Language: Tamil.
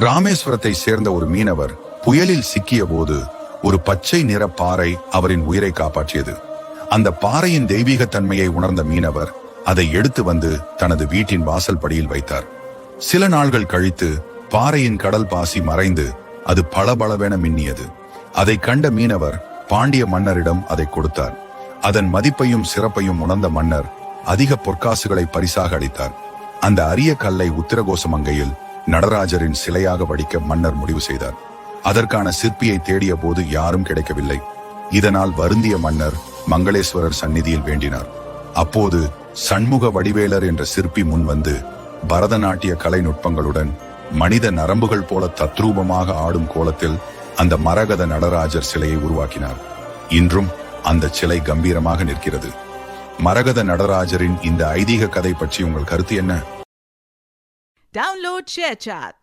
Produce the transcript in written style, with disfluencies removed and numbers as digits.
ராமேஸ்வரத்தை சேர்ந்த ஒரு மீனவர் புயலில் சிக்கிய போது ஒரு பச்சை நிற பாறை அவரின் உயிரை காப்பாற்றியது. அந்த பாறையின் தெய்வீக தன்மையை உணர்ந்த மீனவர் அதை எடுத்து வந்து தனது வீட்டின் வாசல் படியில் வைத்தார். சில நாள்கள் கழித்து பாறையின் கடல் பாசி மறைந்து அது பளபளவென மின்னியது. அதை கண்ட மீனவர் பாண்டிய மன்னரிடம் அதை கொடுத்தார். அதன் மதிப்பையும் சிறப்பையும் உணர்ந்த மன்னர் அதிக பொற்காசுகளை பரிசாக அளித்தார். அந்த அரிய கல்லை உத்திரகோசமங்கையில் நடராஜரின் சிலையாக வடிக்க மன்னர் முடிவு செய்தார். அதற்கான சிற்பியை தேடிய போது யாரும் கிடைக்கவில்லை. இதனால் வருந்திய மன்னர் மங்களேஸ்வரர் சந்நிதியில் வேண்டினார். அப்போது சண்முக வடிவேலர் என்ற சிற்பி முன் வந்து பரதநாட்டிய கலை நுட்பங்களுடன் மனித நரம்புகள் போல தத்ரூபமாக ஆடும் கோலத்தில் அந்த மரகத நடராஜர் சிலையை உருவாக்கினார். இன்றும் அந்த சிலை கம்பீரமாக நிற்கிறது. மரகத நடராஜரின் இந்த ஐதீக கதை பற்றி உங்கள் கருத்து என்ன? Download ShareChat.